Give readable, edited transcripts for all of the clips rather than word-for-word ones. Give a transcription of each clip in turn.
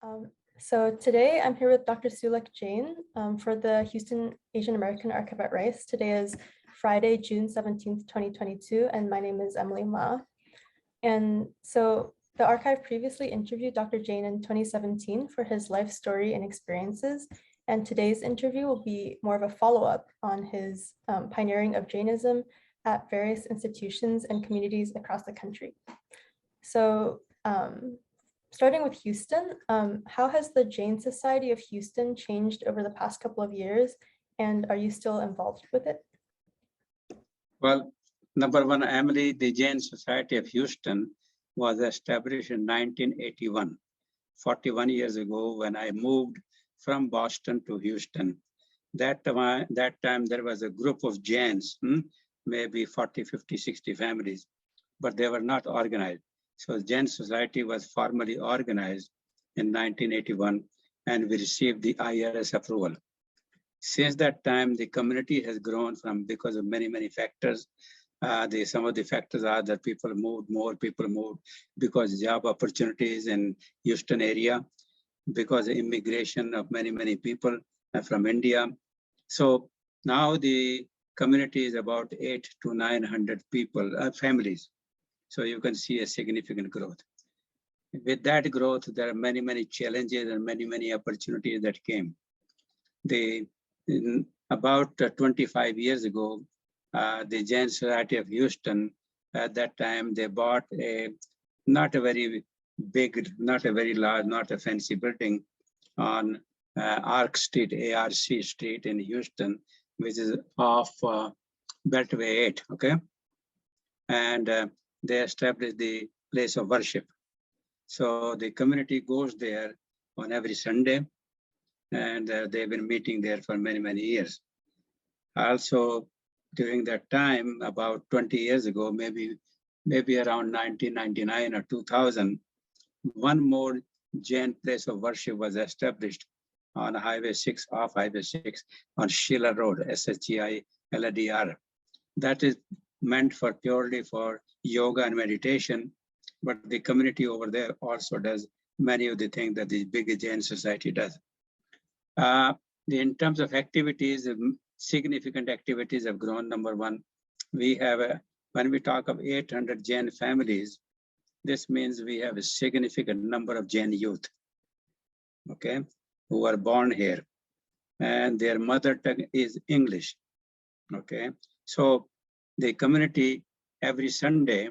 Um, so today I'm here with Dr. Sulek Jain for the Houston Asian American Archive at Rice. Today is Friday, June 17th, 2022, and my name is Emily Ma. And so the archive previously interviewed Dr. Jain in 2017 for his life story and experiences. And today's interview will be more of a follow-up on his pioneering of Jainism at various institutions and communities across the country. So starting with Houston, how has the Jain Society of Houston changed over the past couple of years? And are you still involved with it? Well, number one, Emily, the Jain Society of Houston was established in 1981, 41 years ago when I moved from Boston to Houston. That time there was a group of Jains, maybe 40, 50, 60 families, but they were not organized. So the Jain Society was formally organized in 1981 and we received the IRS approval. Since that time, the community has grown because of many factors. Some of the factors are that more people moved because job opportunities in Houston area, because of immigration of many people from India. So now the community is about 800 to 900 people, families. So you can see a significant growth. With that growth, there are many challenges and many opportunities that came. About 25 years ago, the Jain Society of Houston, at that time, they bought not a very big, not a very large, not a fancy building on ARC Street in Houston, which is off Beltway 8, okay? And they established the place of worship. So the community goes there on every Sunday, and they've been meeting there for many years. Also, during that time, about 20 years ago, maybe around 1999 or 2000, one more Jain place of worship was established on Highway 6, off Highway 6, on Sheila Road, SHEILADR. That is meant for purely for yoga and meditation, but the community over there also does many of the things that the big Jain society does. In terms of activities, significant activities have grown. Number one, we have, when we talk of 800 Jain families, this means we have a significant number of Jain youth, okay, who are born here, and their mother tongue is English, okay. So the community, every Sunday,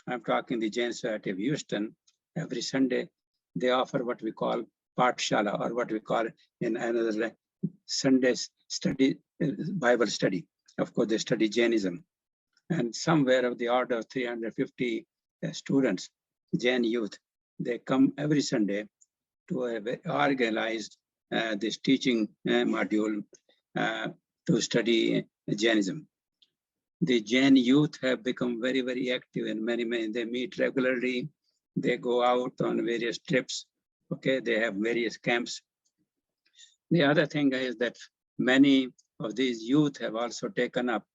I'm talking the Jain Society of Houston, every Sunday, they offer what we call Pathshala, or what we call in another Sundays study, Bible study. Of course, they study Jainism. And somewhere of the order of 350 students, Jain youth, they come every Sunday to organize this teaching module to study Jainism. The Jain youth have become very active, and many, they meet regularly. They go out on various trips. Okay, they have various camps. The other thing is that many of these youth have also taken up,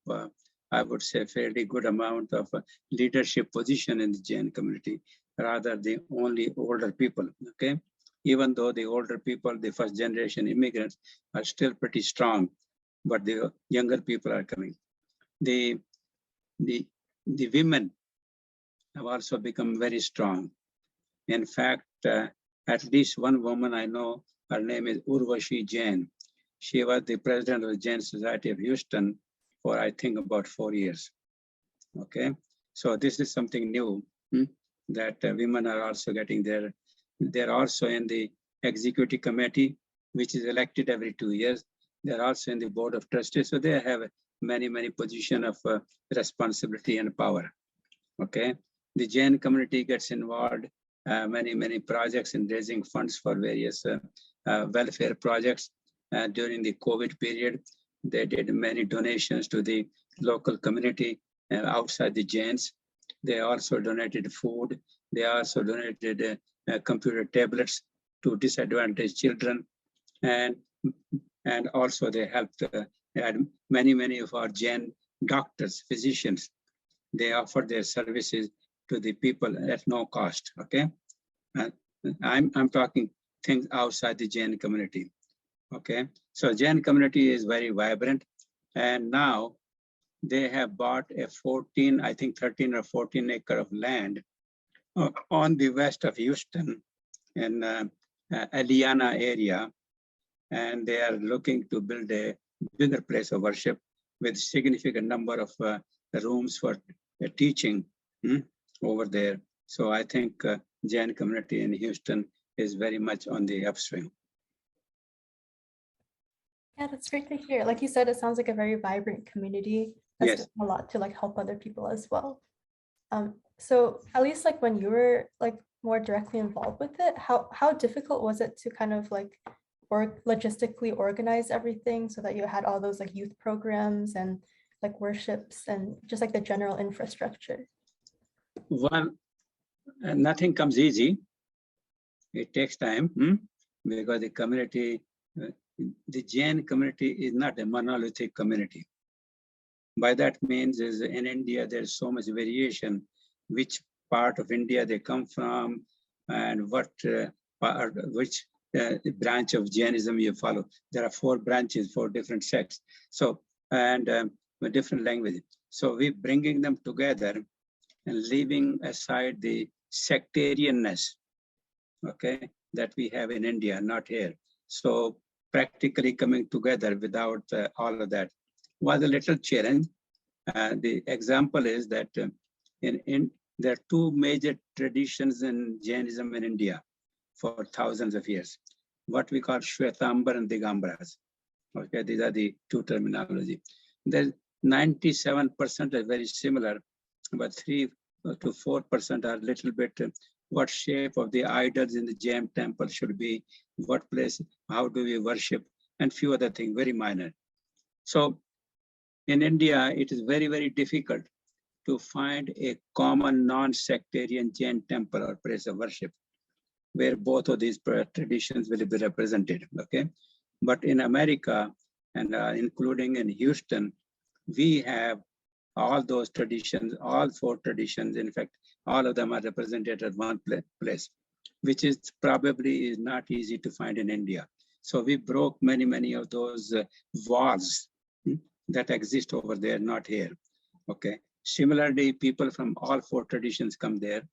I would say, fairly good amount of leadership position in the Jain community, rather than only older people, okay? Even though the older people, the first generation immigrants, are still pretty strong, but the younger people are coming. The women have also become very strong. In fact, at least one woman I know, her name is Urvashi Jain. She was the president of the Jain Society of Houston for, I think, about 4 years. Okay, so this is something new that women are also getting there. They're also in the executive committee, which is elected every 2 years. They're also in the board of trustees. So they have many positions of responsibility and power. Okay, the Jain community gets involved many projects in raising funds for various welfare projects. During the COVID period, they did many donations to the local community outside the Jains. They also donated food. They also donated computer tablets to disadvantaged children, and also they helped many of our Jain doctors, physicians. They offered their services to the people at no cost. Okay, I'm talking things outside the Jain community. Okay, so Jain community is very vibrant, and now they have bought a 14, I think 13 or 14 acre of land on the west of Houston in Eliana area, and they are looking to build a bigger place of worship with significant number of rooms for teaching over there. So I think Jain community in Houston is very much on the upswing. Yeah, that's great to hear. Like you said, it sounds like a very vibrant community that's Yes. doing a lot to like help other people as well. So at least like when you were like more directly involved with it, how difficult was it to kind of like logistically organize everything so that you had all those like youth programs and like worships and just like the general infrastructure? Well, nothing comes easy. It takes time because the community, the Jain community is not a monolithic community. By that means is in India, there's so much variation, which part of India they come from and what which branch of Jainism you follow. There are 4 branches, 4 different sects. So, and with different languages. So we bringing them together and leaving aside the sectarianness, okay, that we have in India, not here. So practically coming together without all of that was a little challenge. The example is that there are 2 major traditions in Jainism in India for thousands of years. What we call Shwetambar and Digambras. Okay, these are the 2 terminology. There's 97% are very similar, but 3 to 4% are a little bit what shape of the idols in the Jain temple should be, what place, how do we worship, and few other things, very minor. So in India, it is very, very difficult to find a common non-sectarian Jain temple or place of worship where both of these traditions will be represented, okay? But in America, and including in Houston, we have all those traditions, all 4 traditions. In fact, all of them are represented at one place, which is probably is not easy to find in India. So we broke many, many of those walls that exist over there, not here, okay? Similarly, people from all 4 traditions come there.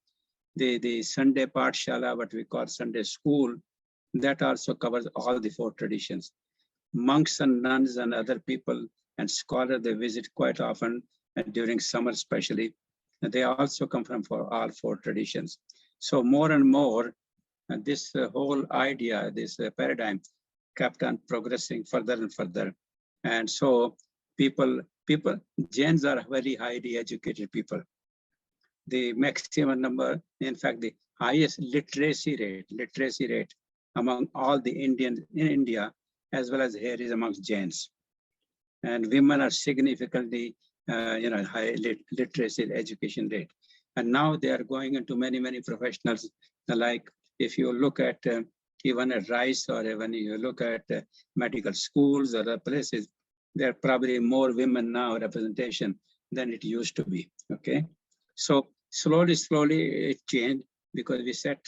The Sunday Pathshala, what we call Sunday school, that also covers all the 4 traditions. Monks and nuns and other people and scholars, they visit quite often, and during summer especially. And they also come from all 4 traditions. So more and more, this whole idea, this paradigm kept on progressing further and further. And so Jains are very highly educated people. The maximum number, in fact, the highest literacy rate among all the Indians in India, as well as here, is amongst Jains. And women are significantly, high literacy education rate. And now they are going into many, many professionals. Like if you look at even at Rice, or when you look at medical schools or other places, there are probably more women now representation than it used to be, okay? So slowly it changed because we set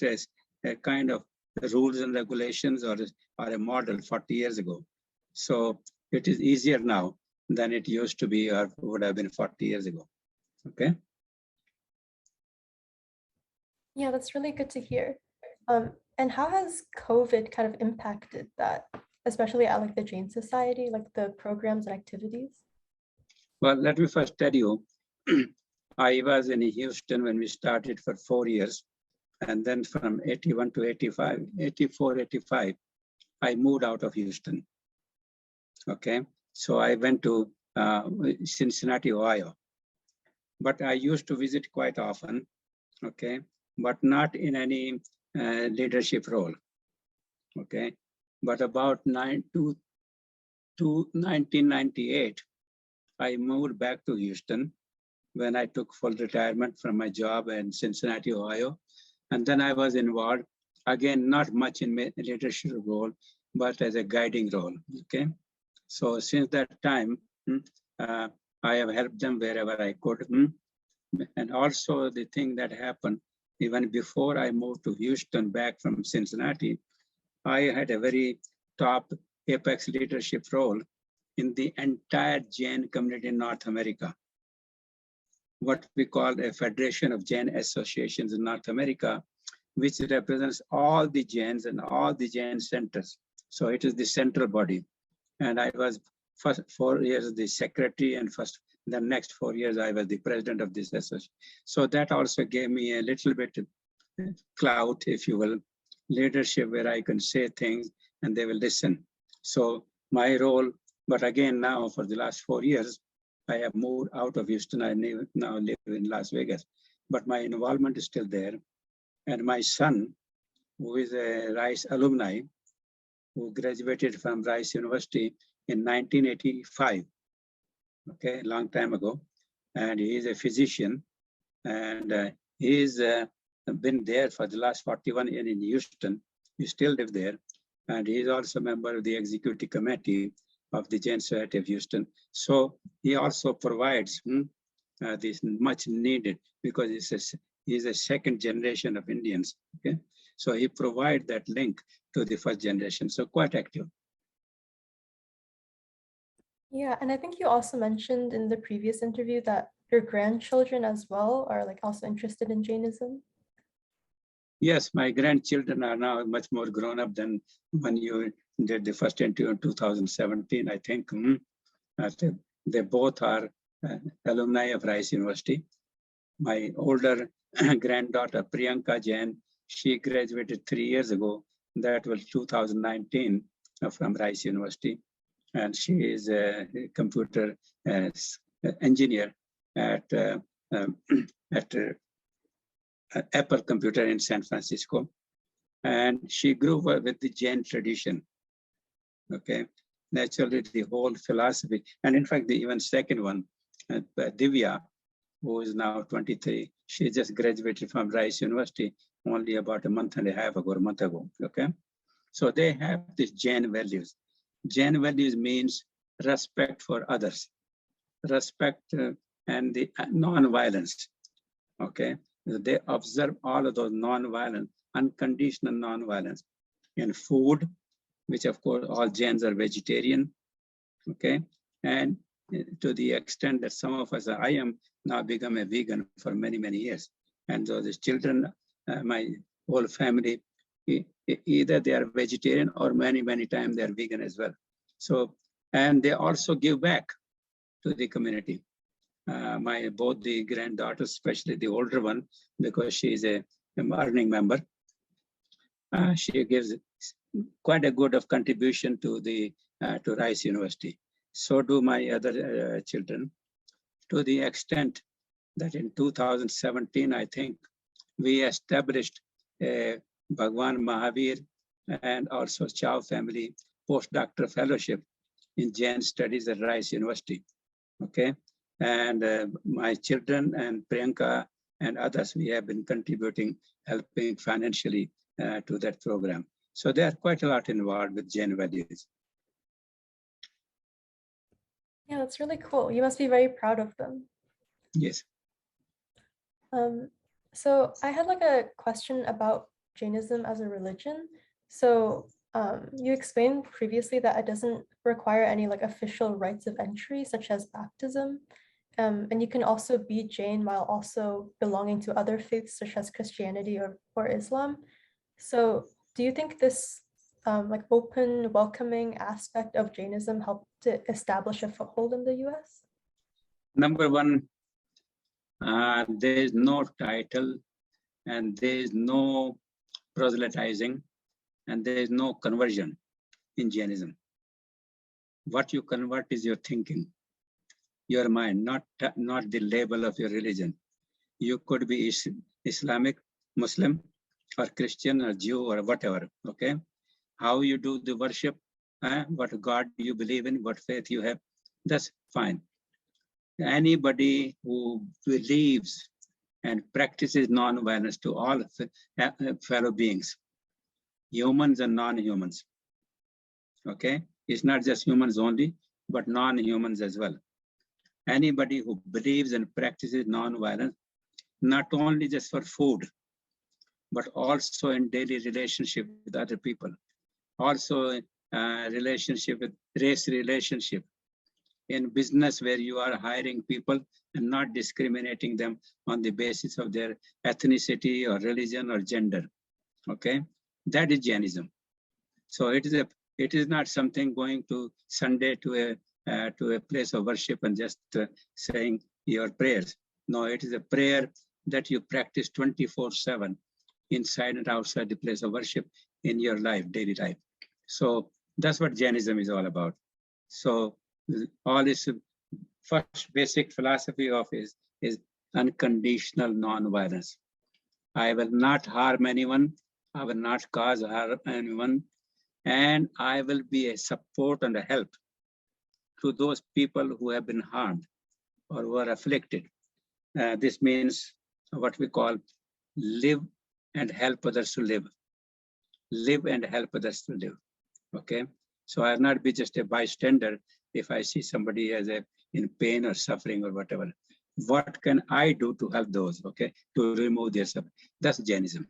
a kind of rules and regulations or a model 40 years ago. So it is easier now than it used to be or would have been 40 years ago, okay? Yeah, that's really good to hear. And how has COVID kind of impacted that, especially at like the Jain Society, like the programs and activities? Well, let me first tell you, I was in Houston when we started for 4 years. And then from 81 to 85, 84, 85, I moved out of Houston. Okay, so I went to Cincinnati, Ohio. But I used to visit quite often, okay, but not in any leadership role, okay. But about 1998, I moved back to Houston when I took full retirement from my job in Cincinnati, Ohio. And then I was involved, again, not much in leadership role, but as a guiding role, okay? So since that time, I have helped them wherever I could. And also the thing that happened, even before I moved to Houston back from Cincinnati, I had a very top apex leadership role in the entire Jain community in North America. What we call a Federation of Jain Associations in North America, which represents all the Jains and all the Jain centers. So it is the central body. And I was first 4 years the secretary, and the next 4 years I was the president of this association. So that also gave me a little bit clout, if you will, leadership, where I can say things and they will listen. So my role, but again now for the last 4 years, I have moved out of Houston. I now live in Las Vegas, but my involvement is still there. And my son, who is a Rice alumni, who graduated from Rice University in 1985, okay, a long time ago. And he is a physician, and he's been there for the last 41 years in Houston. He still lives there. And he is also a member of the executive committee of the Jain Society of Houston. So he also provides this much needed, because he's a second generation of Indians, okay? So he provides that link to the first generation, so quite active. Yeah, and I think you also mentioned in the previous interview that your grandchildren as well are like also interested in Jainism. Yes, my grandchildren are now much more grown up than when you did the first interview in 2017, I think. They both are alumni of Rice University. My older granddaughter, Priyanka Jain, she graduated 3 years ago. That was 2019 from Rice University. And she is a computer engineer at Apple Computer in San Francisco. And she grew up with the Jain tradition, okay? Naturally, the whole philosophy. And in fact, the even second one, Divya, who is now 23, she just graduated from Rice University only about a month and a half ago, or a month ago, okay? So they have these Jain values. Jain values means respect for others, respect and the non-violence, okay? They observe all of those non-violent, unconditional non-violence in food, which of course all Jains are vegetarian, okay? And to the extent that some of us, I am now become a vegan for many, many years. And so the children, my whole family, either they are vegetarian or many, many times they are vegan as well. So, and they also give back to the community. Both the granddaughters, especially the older one, because she is a earning member, she gives quite a good of contribution to the to Rice University. So do my other children, to the extent that in 2017, I think, we established a Bhagwan Mahavir and also Chow family postdoctoral fellowship in Jain studies at Rice University, okay? And my children and Priyanka and others, we have been contributing, helping financially to that program. So they are quite a lot involved with Jain values. Yeah, that's really cool. You must be very proud of them. Yes. So I had like a question about Jainism as a religion. So you explained previously that it doesn't require any like official rites of entry, such as baptism. And you can also be Jain while also belonging to other faiths, such as Christianity or Islam. So do you think this like open, welcoming aspect of Jainism helped to establish a foothold in the US? Number one, there is no title and there is no proselytizing and there is no conversion in Jainism. What you convert is your thinking, your mind, not the label of your religion. You could be Islamic, Muslim, or Christian, or Jew, or whatever, okay? How you do the worship, what God you believe in, what faith you have, that's fine. Anybody who believes and practices non-violence to all fellow beings, humans and non-humans, okay? It's not just humans only, but non-humans as well. Anybody who believes and practices non-violence, not only just for food, but also in daily relationship with other people, Also, relationship with race relationship. In business where you are hiring people and not discriminating them on the basis of their ethnicity or religion or gender. Okay, that is Jainism. So it is not something going to Sunday to a place of worship and just saying your prayers. No, it is a prayer that you practice 24/7 inside and outside the place of worship in your life, daily life. So that's what Jainism is all about. So all this first basic philosophy of is unconditional non-violence. I will not harm anyone. I will not cause harm anyone. And I will be a support and a help to those people who have been harmed or who are afflicted. This means what we call live and help others to live. Live and help others to live. Okay. So I'll not be just a bystander if I see somebody as in pain or suffering or whatever. What can I do to help those? Okay, to remove their suffering. That's Jainism.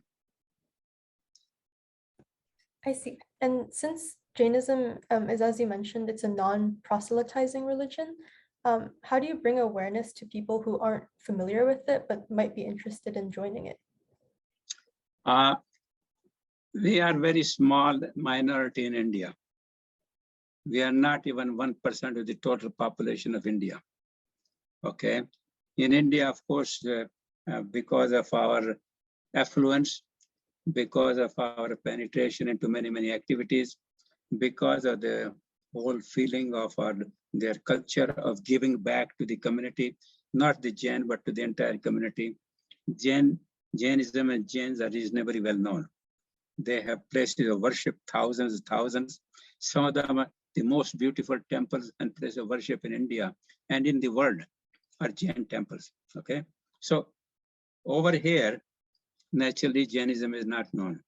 I see. And since Jainism is, as you mentioned, it's a non-proselytizing religion, how do you bring awareness to people who aren't familiar with it but might be interested in joining it? We are very small minority in India. We are not even 1% of the total population of India. Okay. In India, of course, because of our affluence, because of our penetration into many, many activities, because of the whole feeling of their culture of giving back to the community, not the Jain, but to the entire community. Jainism and Jains are reasonably well known. They have places of worship, thousands. Some of them are the most beautiful temples and places of worship in India and in the world are Jain temples. Okay, so over here, naturally, Jainism is not known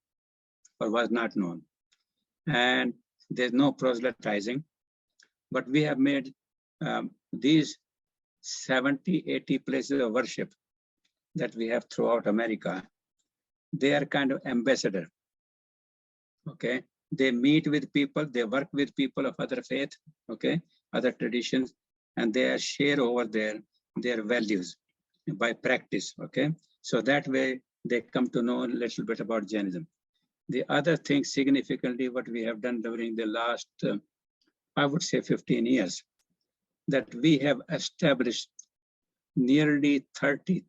or was not known. And there's no proselytizing, but we have made these 70, 80 places of worship that we have throughout America. They are kind of ambassador. Okay, they meet with people, they work with people of other faith, okay, other traditions, and they share over their values by practice. Okay, so that way they come to know a little bit about Jainism. The other thing significantly what we have done during the last, I would say 15 years, that we have established nearly 30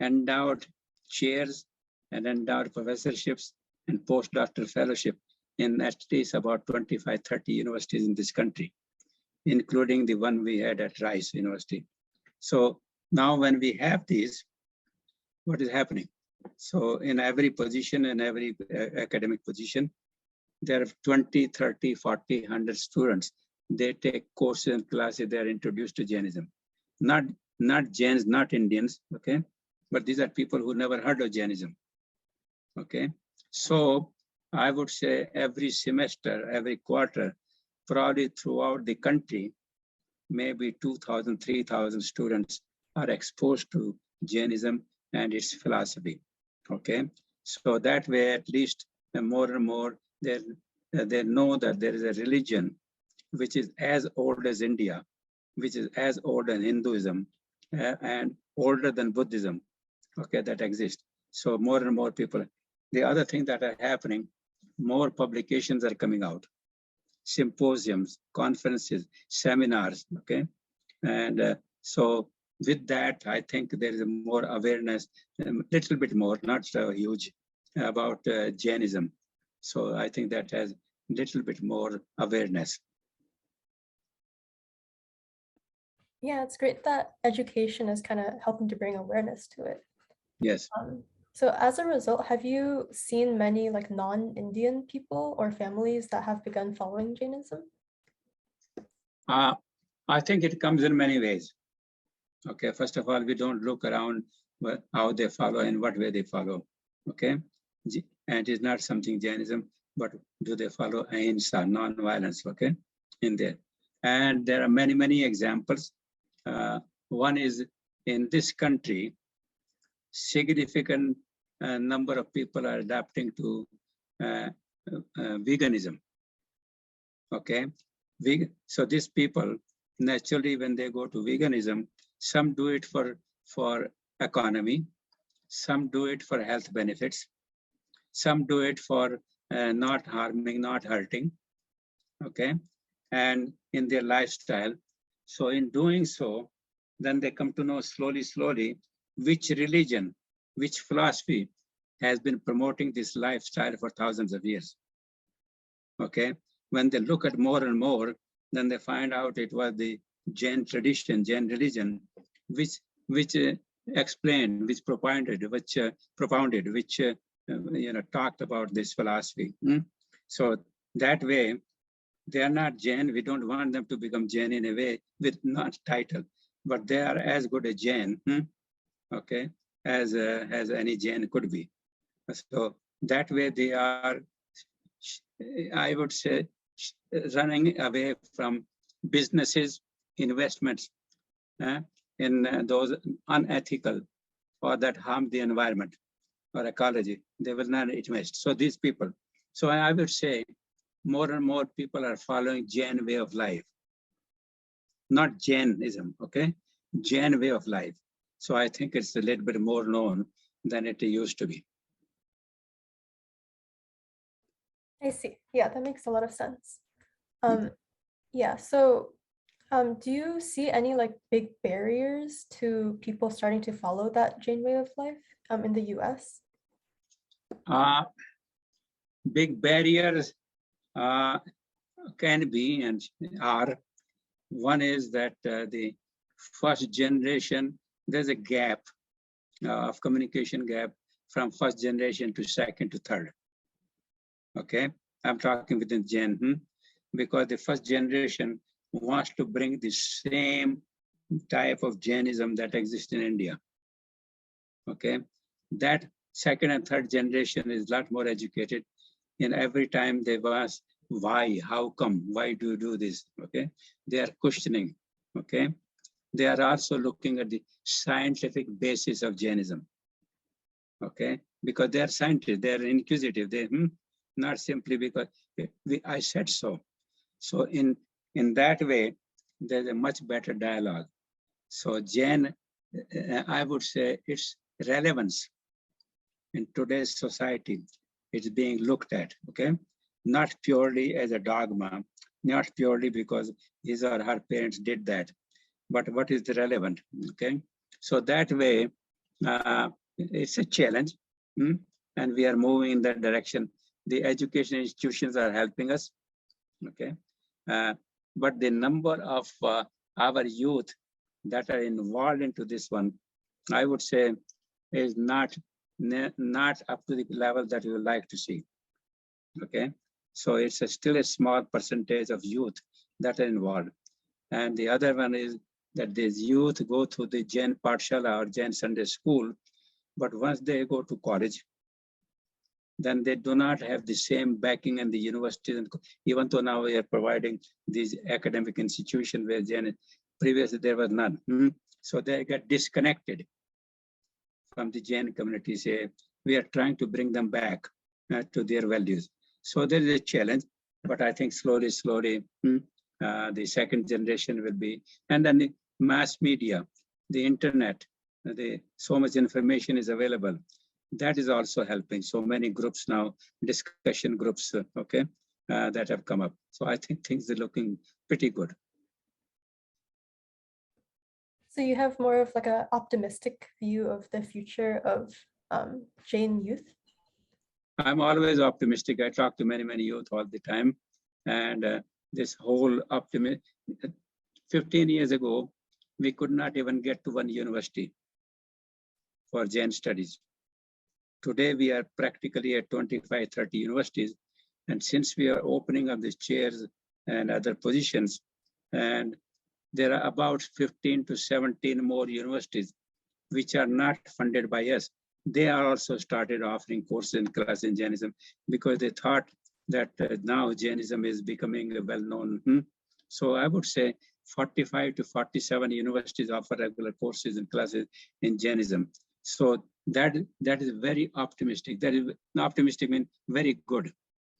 endowed chairs and endowed professorships and postdoctoral fellowship in at least about 25, 30 universities in this country, including the one we had at Rice University. So now when we have these, what is happening? So in every position, in every academic position, there are 20, 30, 40, 100 students. They take courses and classes, they are introduced to Jainism. Not Jains, not Indians, okay? But these are people who never heard of Jainism, okay? So I would say every semester, every quarter, probably throughout the country, maybe 2,000, 3,000 students are exposed to Jainism and its philosophy, okay? So that way, at least more and more, they know that there is a religion which is as old as India, which is as old as Hinduism, and older than Buddhism, okay, that exists. So more and more people. The other thing that are happening, more publications are coming out, symposiums, conferences, seminars, okay? And so with that, I think there is a more awareness, a little bit more, not so huge, about Jainism. So I think that has a little bit more awareness. Yeah, it's great that education is kind of helping to bring awareness to it. Yes. So as a result, have you seen many like non-Indian people or families that have begun following Jainism? I think it comes in many ways. Okay, first of all, we don't look around how they follow and what way they follow. Okay, and it is not something Jainism, but do they follow ahimsa, non-violence? Okay, in there, and there are many, many examples. One is in this country, significant number of people are adapting to veganism. Okay, so these people naturally, when they go to veganism, some do it for economy, some do it for health benefits, some do it for not harming, not hurting. Okay, and in their lifestyle. So in doing so, then they come to know slowly, which religion, which philosophy has been promoting this lifestyle for thousands of years. Okay, when they look at more and more, then they find out it was the Jain tradition, Jain religion, which explained, which propounded, which talked about this philosophy. So that way, they are not Jain. We don't want them to become Jain in a way with not title, but they are as good a Jain, okay, as any Jain could be. So that way they are, I would say, running away from businesses, investments in those unethical or that harm the environment or ecology. They will not invest. So these people. So I would say more and more people are following Jain way of life. Not Jainism, okay? Jain way of life. So I think it's a little bit more known than it used to be. I see. Yeah, that makes a lot of sense. Yeah, so do you see any like big barriers to people starting to follow that Jain way of life in the US? Big barriers can be and are. One is that the first generation, there's a gap of communication gap from first generation to second to third. Okay, I'm talking within Jain, because the first generation wants to bring the same type of Jainism that exists in India. Okay, that second and third generation is a lot more educated. And every time they ask, why, how come, why do you do this? Okay, they are questioning. Okay, they are also looking at the scientific basis of Jainism. Okay, because they are scientists, they are inquisitive. They not simply because I said so. So in that way, there's a much better dialogue. So Jain, I would say its relevance in today's society is being looked at, okay? Not purely as a dogma, not purely because his or her parents did that, but what is the relevant, okay? So that way, it's a challenge, and we are moving in that direction. The education institutions are helping us, okay? But the number of our youth that are involved into this one, I would say, is not up to the level that we would like to see. Okay, so it's still a small percentage of youth that are involved. And the other one is that these youth go through the Jain Pathshala or Jain Sunday School, but once they go to college, then they do not have the same backing in the universities. And even though now we are providing these academic institutions where Jain, previously there was none. So they get disconnected from the Jain community. Say, we are trying to bring them back to their values. So there is a challenge, but I think slowly, the second generation will be, and then the mass media, the internet, so much information is available. That is also helping. So many groups now, discussion groups, okay, that have come up. So I think things are looking pretty good. So you have more of like an optimistic view of the future of Jain youth? I'm always optimistic. I talk to many youth all the time. And this whole optimism, 15 years ago, we could not even get to one university for Jain studies. Today, we are practically at 25, 30 universities. And since we are opening up these chairs and other positions, and there are about 15 to 17 more universities which are not funded by us. They are also started offering courses and classes in Jainism because they thought that now Jainism is becoming well-known. So I would say 45 to 47 universities offer regular courses and classes in Jainism. So that is very optimistic. That is optimistic means very good.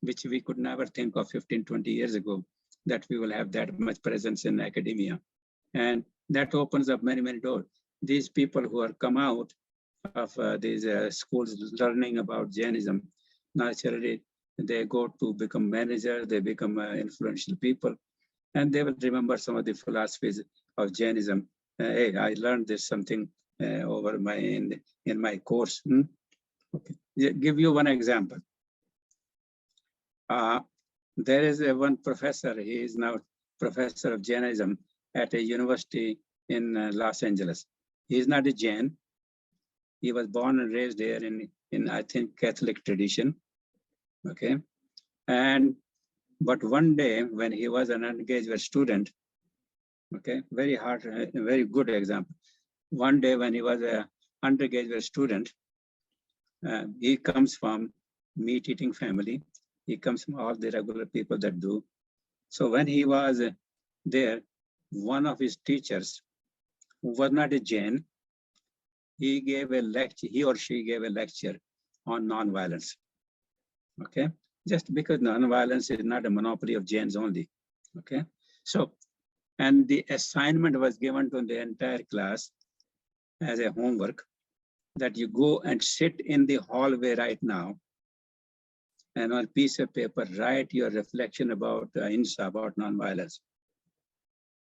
which we could never think of 15, 20 years ago, that we will have that much presence in academia. And that opens up many, many doors. These people who are come out of these schools learning about Jainism, naturally, they go to become managers, they become influential people, and they will remember some of the philosophies of Jainism. Hey, I learned this something over in my course. Okay, give you one example. There is one professor, he is now professor of Jainism at a university in Los Angeles. He is not a Jain. He was born and raised here in I think, Catholic tradition. Okay. But one day when he was an undergraduate student, okay, very hard, very good example. One day when he was an undergraduate student, he comes from meat-eating family. He comes from all the regular people that do. So when he was there, one of his teachers, who was not a Jain, he gave a lecture, he or she gave a lecture on nonviolence. Okay, just because nonviolence is not a monopoly of Jains only. Okay, so, and the assignment was given to the entire class as a homework that you go and sit in the hallway right now and on a piece of paper, write your reflection about ahimsa, about nonviolence.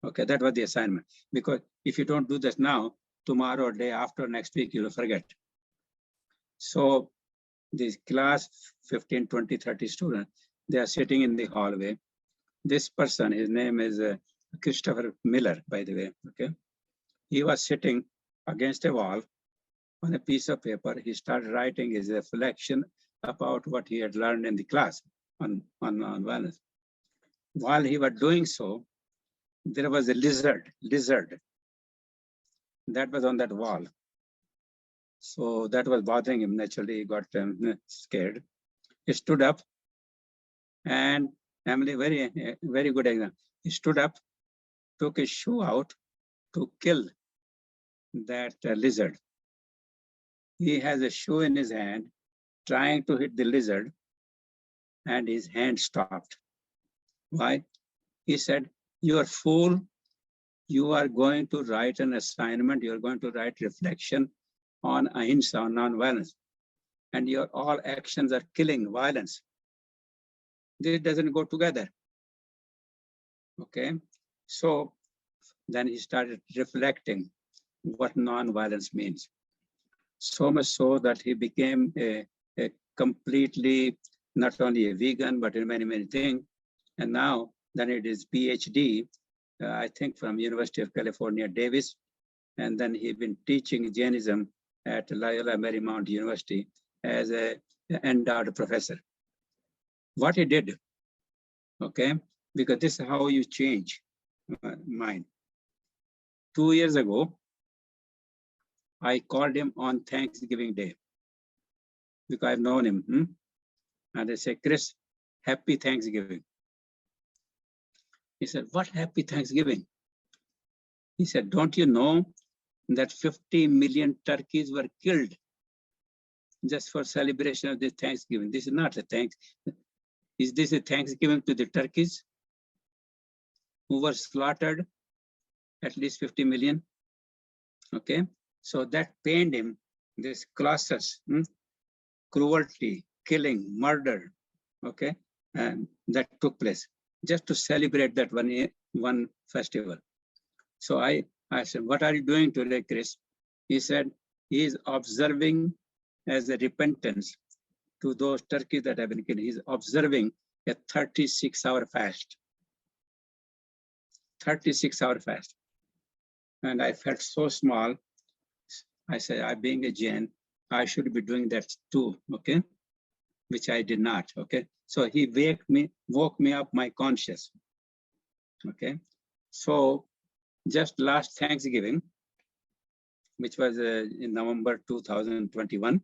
Okay, that was the assignment. Because if you don't do this now, tomorrow or day after, next week, you'll forget. So this class, 15, 20, 30 students, they are sitting in the hallway. This person, his name is Christopher Miller, by the way, okay? He was sitting against a wall on a piece of paper. He started writing his reflection about what he had learned in the class on violence. While he was doing so, there was a lizard that was on that wall. So that was bothering him. Naturally, he got scared. He stood up, and Emily, very good example. He stood up, took his shoe out to kill that lizard. He has a shoe in his hand, trying to hit the lizard, and his hand stopped. Why? He said, "You are fool. You are going to write an assignment. You are going to write reflection on ahimsa, on non-violence. And your all actions are killing, violence. This doesn't go together." Okay. So then he started reflecting what non-violence means. So much so that he became a completely, not only a vegan, but in many, many things. And now then it is PhD, I think from University of California, Davis. And then he's been teaching Jainism at Loyola Marymount University as an endowed professor. What he did, okay, because this is how you change mind. 2 years ago, I called him on Thanksgiving Day because I've known him. And I said, "Chris, happy Thanksgiving." He said, "What happy Thanksgiving?" He said, "Don't you know that 50 million turkeys were killed just for celebration of this Thanksgiving? This is not a Thanksgiving. Is this a Thanksgiving to the turkeys who were slaughtered? At least 50 million. Okay. So that pained him, this colossus, cruelty, killing, murder, okay, and that took place just to celebrate that one festival. So I said, "What are you doing today, Chris?" He said, he is observing as a repentance to those turkeys that have been killed. He's observing a 36-hour fast. 36-hour fast. And I felt so small. I said, "I being a Jain, I should be doing that too," okay? Which I did not, okay? So he woke me up my conscience, okay? So just last Thanksgiving, which was in November 2021,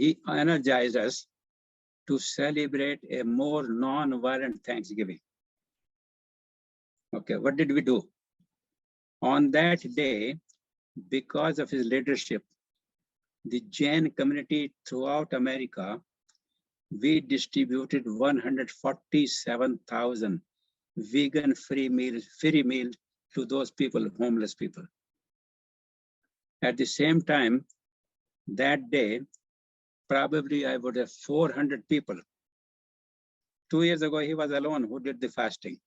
he energized us to celebrate a more non-violent Thanksgiving. Okay, what did we do? On that day, because of his leadership, the Jain community throughout America we distributed 147,000 vegan free meals to those people, homeless people. At the same time, that day, probably I would have 400 people. 2 years ago, he was alone who did the fasting.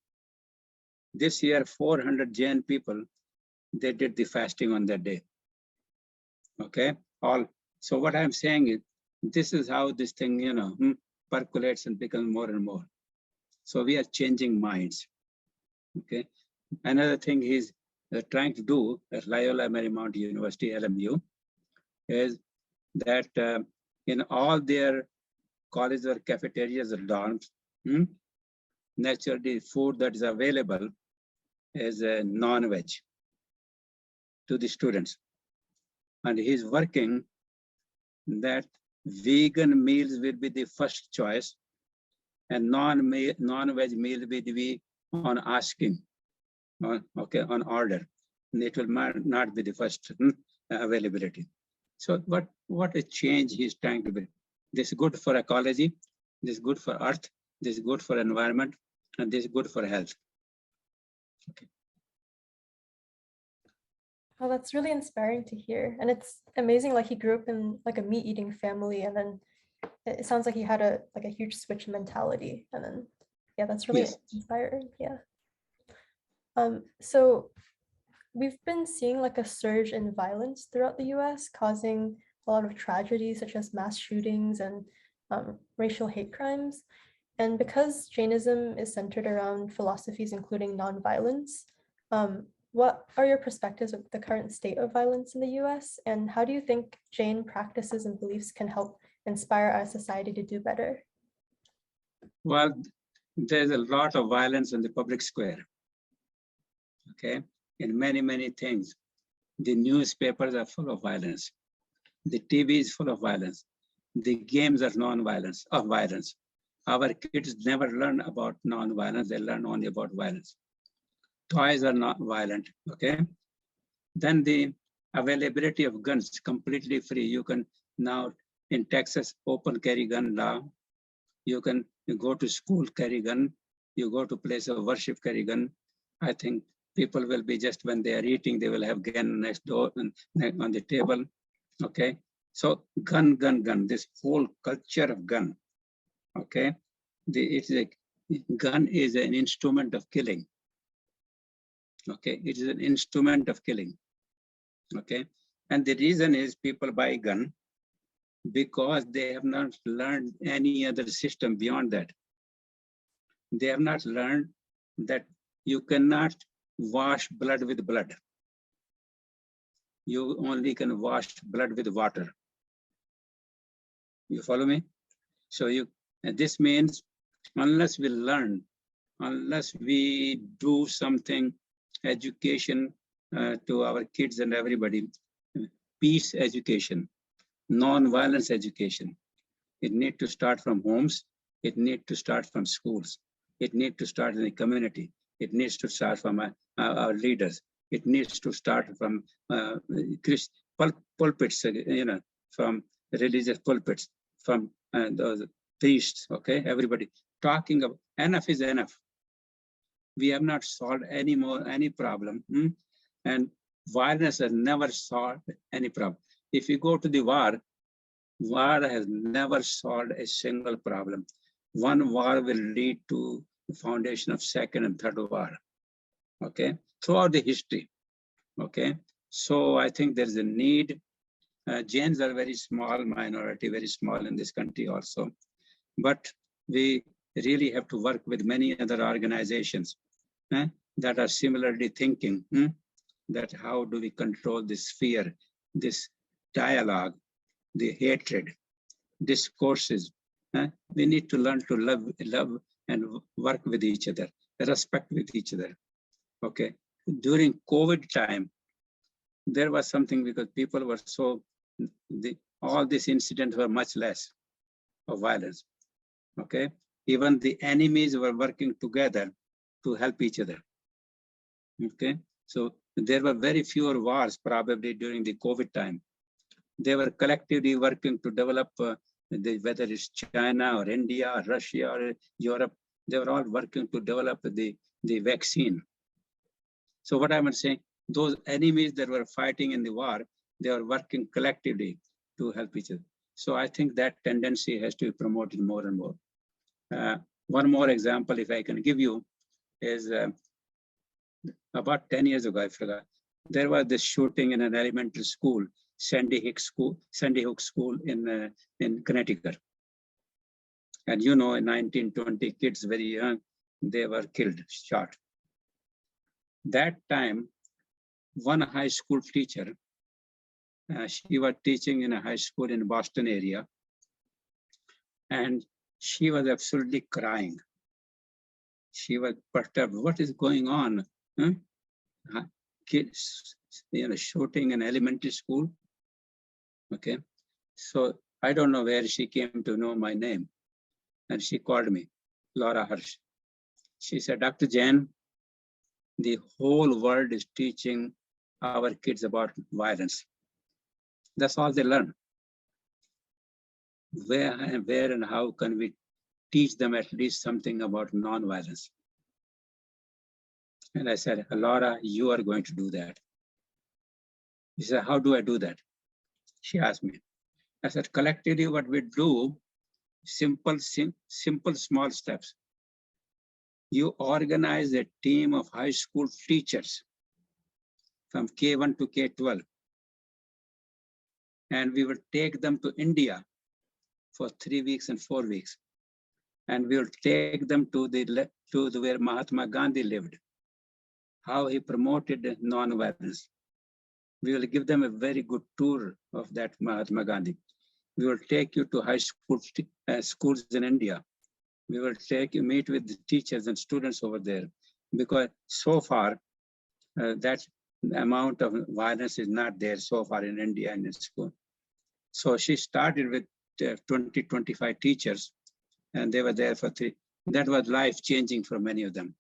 This year, 400 Jain people, they did the fasting on that day. Okay, so what I'm saying is, this is how this thing, percolates and becomes more and more. So we are changing minds. Okay, another thing he's trying to do at Loyola Marymount University, LMU, is that in all their colleges or cafeterias or dorms, naturally food that is available is non-veg to the students. And he's working that vegan meals will be the first choice and non-veg meal will be on asking, okay, on order. And it will not be the first availability. So what a change he's trying to be. This is good for ecology, this is good for earth, this is good for environment, and this is good for health. Okay. Oh, that's really inspiring to hear. And it's amazing, like he grew up in like a meat-eating family, and then it sounds like he had a huge switch in mentality. And then, yeah, that's really inspiring. Yeah. So we've been seeing like a surge in violence throughout the US, causing a lot of tragedies such as mass shootings and racial hate crimes. And because Jainism is centered around philosophies including nonviolence, what are your perspectives of the current state of violence in the US? And how do you think Jain practices and beliefs can help inspire our society to do better? Well, there's a lot of violence in the public square. Okay, in many things. The newspapers are full of violence. The TV is full of violence. The games are non-violence, of violence. Our kids never learn about non-violence, they learn only about violence. Toys are not violent, okay? Then the availability of guns completely free. You can now, in Texas, open carry gun law. You go to school, carry gun. You go to place of worship, carry gun. I think people will be just when they are eating, they will have gun next door and on the table, okay? So gun, this whole culture of gun, okay? Gun is an instrument of killing. Okay, it is an instrument of killing. Okay, and the reason is people buy gun because they have not learned any other system beyond that. They have not learned that you cannot wash blood with blood. You only can wash blood with water. You follow me? So this means unless we learn, unless we do something, education to our kids and everybody, peace education, non-violence education. It needs to start from homes. It needs to start from schools. It needs to start in the community. It needs to start from our leaders. It needs to start from pulpits, from religious pulpits, from those priests, okay? Everybody talking about enough is enough. We have not solved any problem. And violence has never solved any problem. If you go to the war has never solved a single problem. One war will lead to the foundation of second and third war, okay? Throughout the history, okay? So I think there's a need. Jains are very small minority, very small in this country also. But we really have to work with many other organizations that are similarly thinking that how do we control this fear, this dialogue, the hatred, discourses. We need to learn to love and work with each other, respect with each other. Okay. During COVID time, there was something because people were so, all these incidents were much less of violence. Okay. Even the enemies were working together to help each other. Okay. So there were very fewer wars probably during the COVID time. They were collectively working to develop whether it's China or India or Russia or Europe, they were all working to develop the vaccine. So what I'm saying, those enemies that were fighting in the war, they are working collectively to help each other. So I think that tendency has to be promoted more and more. One more example, if I can give you, is about 10 years ago, I forgot, there was this shooting in an elementary school, Sandy Hook School in Connecticut. And you know, in 1920, kids very young, they were killed, shot. That time, one high school teacher, she was teaching in a high school in Boston area, and she was absolutely crying. She was perturbed. What is going on? Huh? Kids, shooting in elementary school. Okay, so I don't know where she came to know my name, and she called me, Laura Hirsch. She said, Dr. Jain, the whole world is teaching our kids about violence. That's all they learn. Where and how can we teach them at least something about non-violence? And I said, Laura, you are going to do that. She said, how do I do that? She asked me. I said, collectively, what we do, simple, small steps. You organize a team of high school teachers from K1 to K12. And we will take them to India for 3 weeks and 4 weeks. And we will take them to where Mahatma Gandhi lived, how he promoted non-violence. We will give them a very good tour of that Mahatma Gandhi. We will take you to high school schools in India. We will take you meet with the teachers and students over there, because so far that amount of violence is not there so far in India and in school. So she started with 20, 25 teachers, and they were there for 3. That was life-changing for many of them.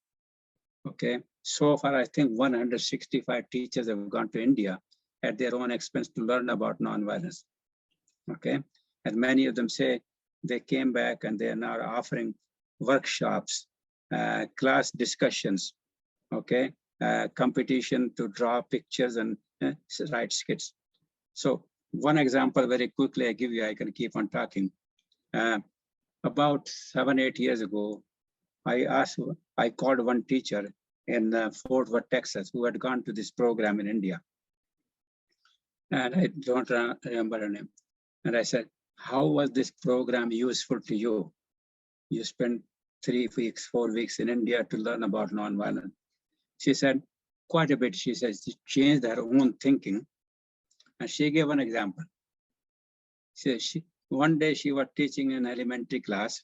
Okay, so far I think 165 teachers have gone to India at their own expense to learn about nonviolence. Okay, and many of them say they came back and they are now offering workshops, class discussions, okay, competition to draw pictures and write skits. So one example very quickly I give you, I can keep on talking. About 7, 8 years ago, I called one teacher in Fort Worth, Texas, who had gone to this program in India. And I don't remember her name. And I said, how was this program useful to you? You spent 3 weeks, 4 weeks in India to learn about nonviolence. She said, quite a bit. She says she changed her own thinking. And she gave an example. One day she was teaching an elementary class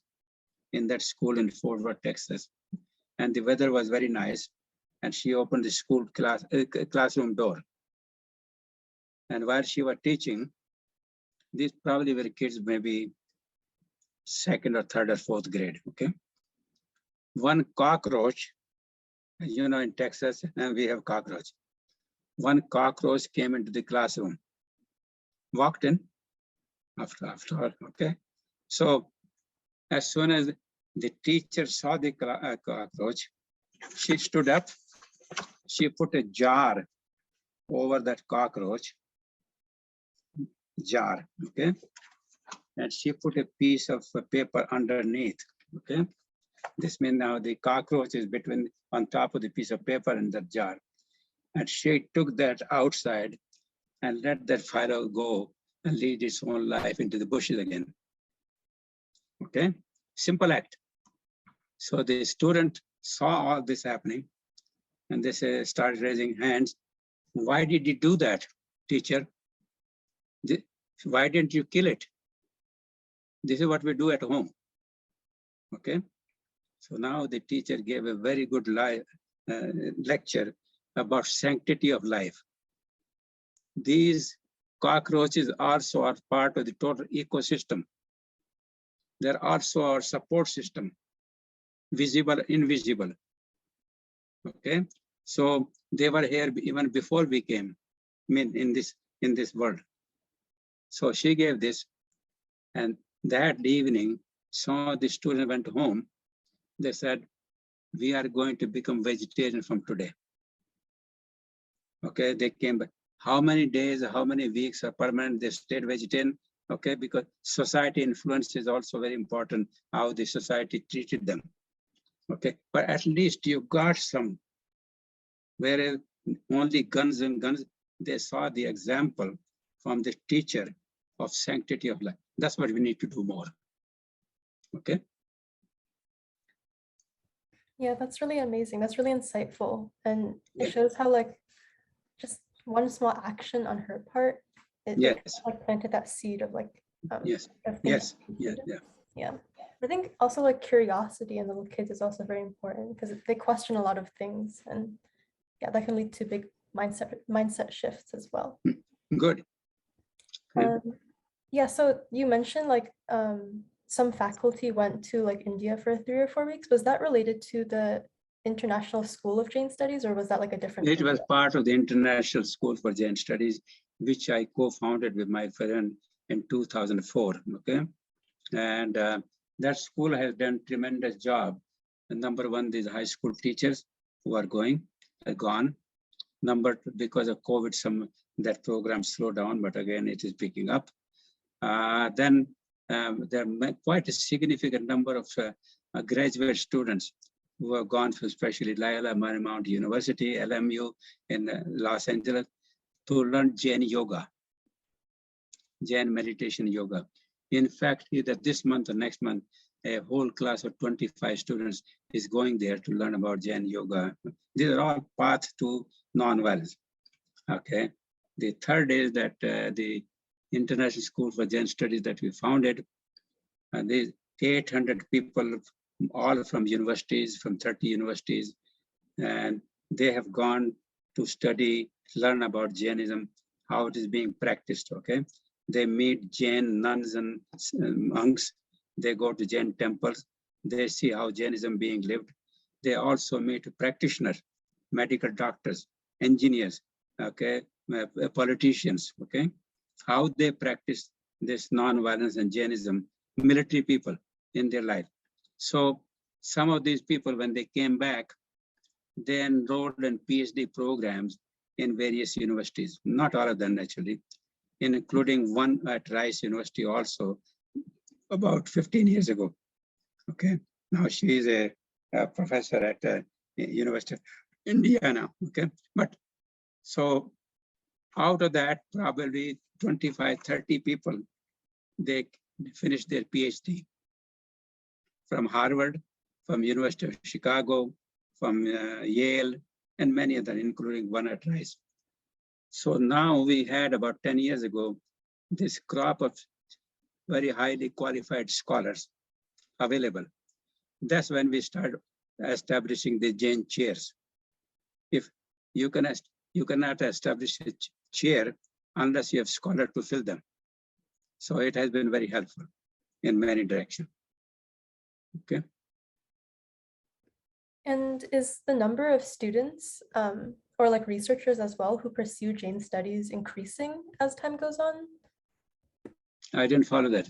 in that school in Fort Worth, Texas. And the weather was very nice. And she opened the school classroom door. And while she was teaching, these probably were kids, maybe 2nd or 3rd or 4th grade, okay? One cockroach, you know, in Texas, and we have cockroach. One cockroach came into the classroom, walked in after all, okay? So as soon as the teacher saw the cockroach, she stood up, she put a jar over that cockroach, jar, okay? And she put a piece of paper underneath, okay? This means now the cockroach is on top of the piece of paper in that jar. And she took that outside and let that fellow go and lead its own life into the bushes again. Okay, simple act. So the student saw all this happening and they started raising hands. Why did you do that, teacher? Why didn't you kill it? This is what we do at home. Okay, so now the teacher gave a very good lecture about sanctity of life. These cockroaches also are part of the total ecosystem. They're also our support system, visible, invisible. Okay, so they were here even before we came, I mean, in this world. So she gave this, and That evening, some of the students went home. They said, we are going to become vegetarian from today. Okay, they came back. How many days, how many weeks or permanent they stayed vegetarian? Okay, because society influence is also very important, how the society treated them. Okay, but at least you got some, whereas only guns and guns, they saw the example from the teacher of sanctity of life. That's what we need to do more. Okay. Yeah, that's really amazing. That's really insightful. And Yeah. it shows how like just one small action on her part, it Yes. like planted that seed of like Yes. of things Yes. to Yeah. do. Yeah. Yeah. I think also like curiosity in little kids is also very important because they question a lot of things, and yeah, that can lead to big mindset shifts as well. Good. Yeah. Yeah, so you mentioned like some faculty went to like India for 3 or 4 weeks. Was that related to the International School of Jain Studies, or was that like a different It was program? part of the International School for Jain Studies, which I co-founded with my friend in 2004. Okay, and that school has done tremendous job. And number one, these high school teachers who are gone. Number two, because of COVID, that program slowed down, but again, it is picking up. Then there are quite a significant number of graduate students who have gone to especially Loyola Marymount University, LMU in Los Angeles, to learn Jain yoga, Jain meditation yoga. In fact, either this month or next month, a whole class of 25 students is going there to learn about Jain yoga. These are all paths to non-violence. Okay. The third is that the International School for Jain Studies that we founded, and these 800 people, all from universities, from 30 universities, and they have gone to study, learn about Jainism, how it is being practiced, okay? They meet Jain nuns and monks. They go to Jain temples. They see how Jainism being lived. They also meet practitioners, medical doctors, engineers, okay, politicians, okay? How they practice this non-violence and Jainism, military people in their life. So some of these people, when they came back, they enrolled in PhD programs in various universities, not all of them naturally, including one at Rice University also about 15 years ago. Okay, now she is a professor at University of Indiana. Okay, but so out of that, probably 25, 30 people, they finished their PhD from Harvard, from University of Chicago, from Yale, and many other, including one at Rice. So now we had about 10 years ago, this crop of very highly qualified scholars available. That's when we started establishing the Jain chairs. If you cannot establish a chair unless you have scholars to fill them. So it has been very helpful in many directions. Okay. And is the number of students or like researchers as well who pursue Jain studies increasing as time goes on? I didn't follow that.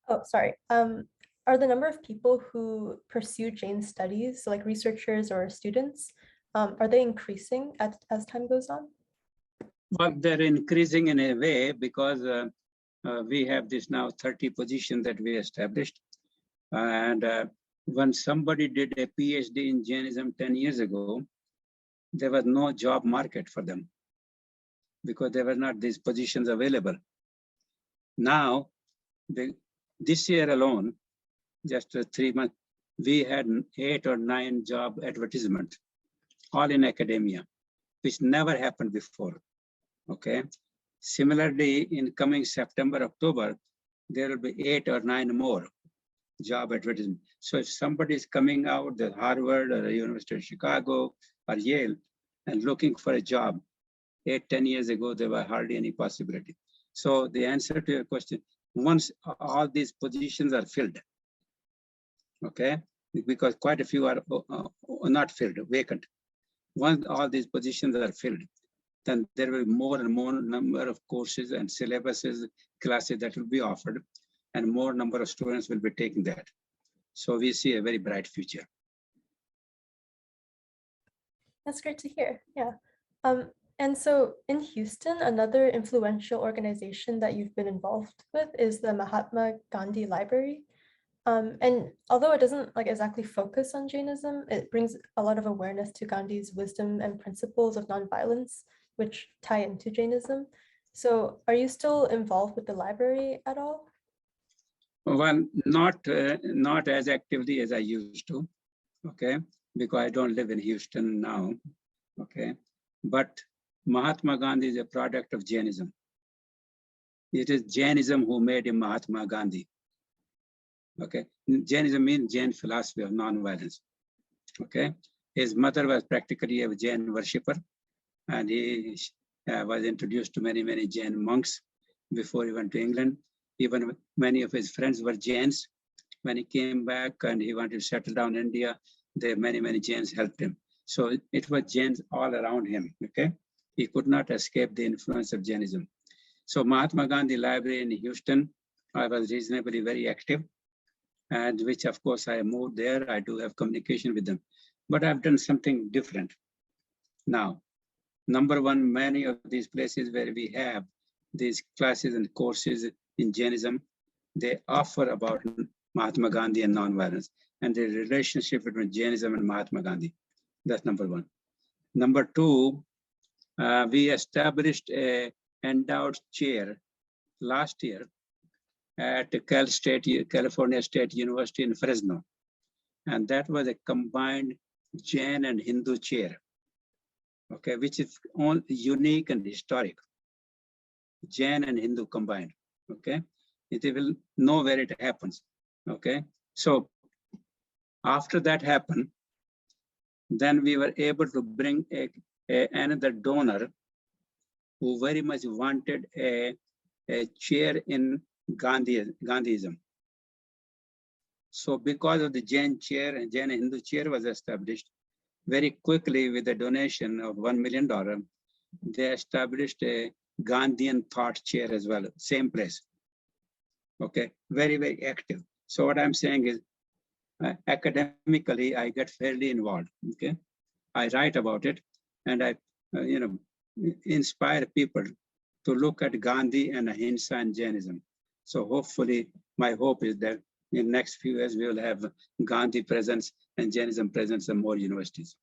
Oh, sorry. Are the number of people who pursue Jain studies, so like researchers or students, are they increasing as time goes on? Well, they're increasing in a way because we have this now 30 positions that we established. And when somebody did a PhD in Jainism 10 years ago, there was no job market for them because there were not these positions available. Now, this year alone, just 3 months, we had 8 or 9 job advertisements, all in academia, which never happened before. Okay. Similarly, in coming September, October, there will be 8 or 9 more job advertisements. So if somebody is coming out at Harvard or the University of Chicago or Yale and looking for a job, 8, 10 years ago, there were hardly any possibility. So the answer to your question, once all these positions are filled, okay, because quite a few are not filled, vacant. Once all these positions are filled, then there will be more and more number of courses and syllabuses, classes that will be offered. and more number of students will be taking that. So we see a very bright future. That's great to hear. Yeah. And so in Houston, another influential organization that you've been involved with is the Mahatma Gandhi Library. And although it doesn't like exactly focus on Jainism, it brings a lot of awareness to Gandhi's wisdom and principles of nonviolence, which tie into Jainism. So are you still involved with the library at all? Well, not as actively as I used to, okay, because I don't live in Houston now, okay. But Mahatma Gandhi is a product of Jainism. It is Jainism who made him Mahatma Gandhi. Okay, Jainism means Jain philosophy of non-violence. Okay, his mother was practically a Jain worshipper, and he was introduced to many Jain monks before he went to England. Even many of his friends were Jains. When he came back and he wanted to settle down in India, many Jains helped him. So it was Jains all around him. Okay, he could not escape the influence of Jainism. So Mahatma Gandhi Library in Houston, I was reasonably very active, and which of course I moved there. I do have communication with them, but I've done something different now. Number one, many of these places where we have these classes and courses in Jainism, they offer about Mahatma Gandhi and nonviolence and the relationship between Jainism and Mahatma Gandhi. That's number one. Number two, we established a endowed chair last year at California State University in Fresno. And that was a combined Jain and Hindu chair, okay, which is all unique and historic. Jain and Hindu combined, okay? It will know where it happens, okay? So after that happened, then we were able to bring another donor who very much wanted a chair in Gandhiism. So because of the Jain chair and Jain Hindu chair was established, very quickly with a donation of $1 million, they established a Gandhian thought chair as well, same place. Okay, very active. So what I'm saying is, academically, I get fairly involved. Okay, I write about it, and I, inspire people to look at Gandhi and Ahimsa and Jainism. So hopefully, my hope is that in the next few years, we will have Gandhi presence and Jainism presence in more universities.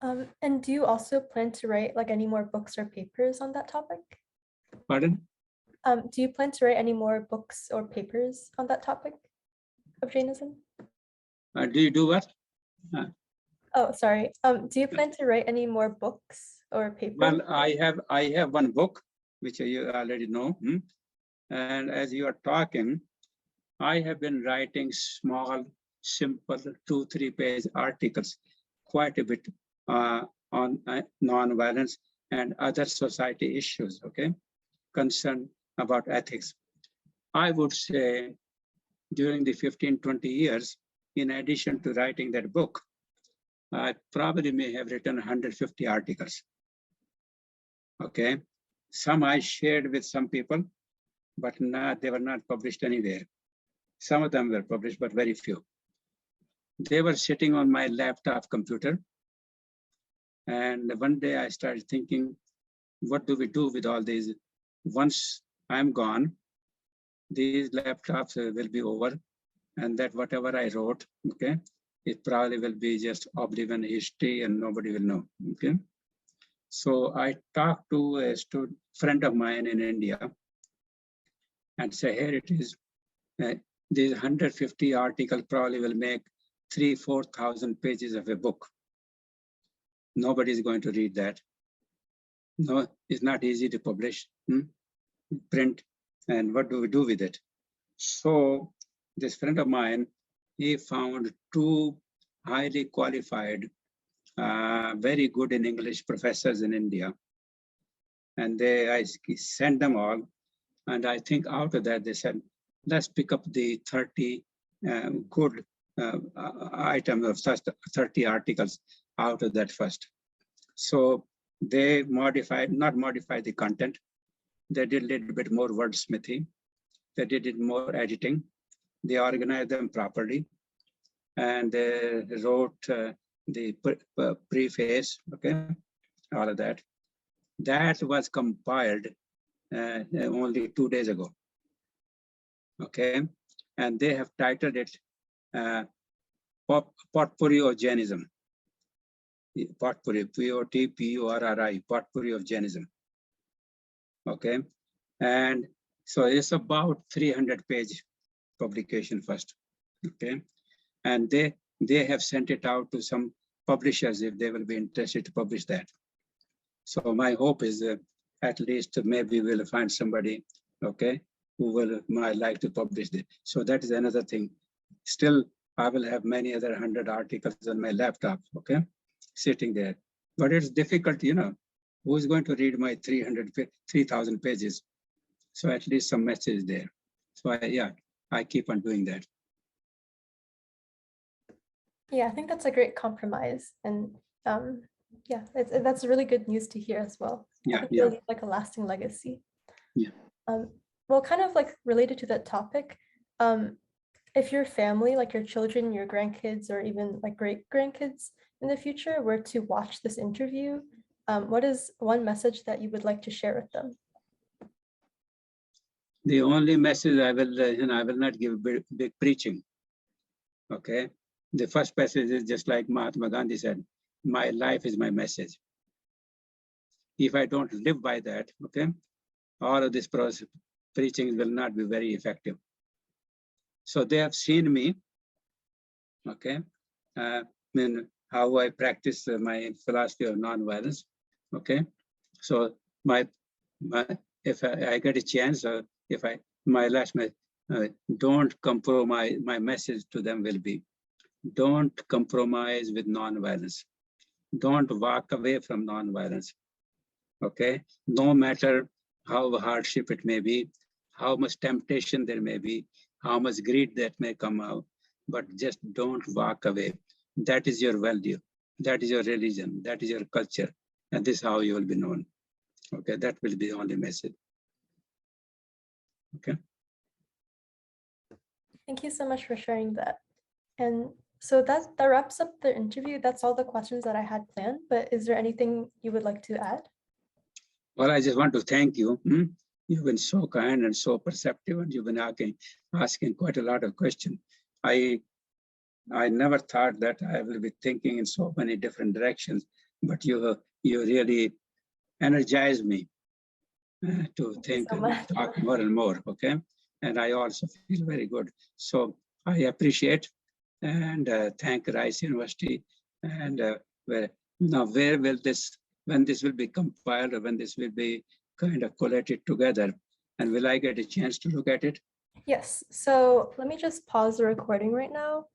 And do you also plan to write like any more books or papers on that topic? Pardon? Do you plan to write any more books or papers on that topic of Jainism? Do you do what? Oh, sorry. Do you plan to write any more books or papers? Well, I have one book, which you already know. And as you are talking, I have been writing small, simple 2-3 page articles, quite a bit on nonviolence and other society issues, okay, concerned about ethics. I would say during the 15-20 years, in addition to writing that book, I probably may have written 150 articles, okay. Some I shared with some people, but they were not published anywhere. Some of them were published, but very few. They were sitting on my laptop computer. And one day I started thinking, what do we do with all these? Once I'm gone, these laptops will be over, and that whatever I wrote, okay, it probably will be just oblivion history and nobody will know, okay? So I talked to a friend of mine in India and say, here it is. These 150 articles probably will make 3,000-4,000 pages of a book. Nobody is going to read that. No, it's not easy to publish, print, and what do we do with it? So this friend of mine, he found 2 highly qualified, very good in English professors in India. And I sent them all. And I think out of that, they said, let's pick up the 30 good items of such 30 articles out of that first. So they not modified the content, They did a little bit more wordsmithing. They did more editing. They organized them properly. And they wrote the preface, okay, all of that. That was compiled only 2 days ago, okay? And they have titled it Potpourri of Jainism. Potpourri, P-O-T-P-U-R-R-I, Potpourri of Jainism, okay? And so it's about 300-page publication first, okay? And they have sent it out to some publishers if they will be interested to publish that. So my hope is at least maybe we'll find somebody, okay, who might like to publish it. So that is another thing. Still, I will have many other 100 articles on my laptop, okay, sitting there. But it's difficult, you know, who's going to read my 3,000 pages? So at least some message there. So I keep on doing that. Yeah, I think that's a great compromise. And yeah, that's really good news to hear as well. Yeah, it'll leave like a lasting legacy. Yeah. Well, kind of like related to that topic, if your family, like your children, your grandkids, or even like great grandkids in the future were to watch this interview, what is one message that you would like to share with them? The only message I will, I will not give big preaching. Okay. The first passage is just like Mahatma Gandhi said, my life is my message. If I don't live by that, okay, all of this process, preaching will not be very effective. So they have seen me, okay, how I practice my philosophy of nonviolence, okay. So if I get a chance, if my last message, don't compromise, my message to them will be, don't compromise with nonviolence. Don't walk away from nonviolence, okay? No matter how hardship it may be, how much temptation there may be, how much greed that may come out, but just don't walk away. That is your value. That is your religion. That is your culture. And this is how you will be known. Okay, that will be the only message. Okay. Thank you so much for sharing that. And so that wraps up the interview. That's all the questions that I had planned, but is there anything you would like to add? Well, I just want to thank you. You've been so kind and so perceptive, and you've been asking quite a lot of questions. I never thought that I will be thinking in so many different directions, but you really energized me to think and talk more and more, okay? And I also feel very good. So I appreciate and thank Rice University. And now where will this, when this will be compiled or when this will be kind of collated together, and will I get a chance to look at it? Yes, so let me just pause the recording right now.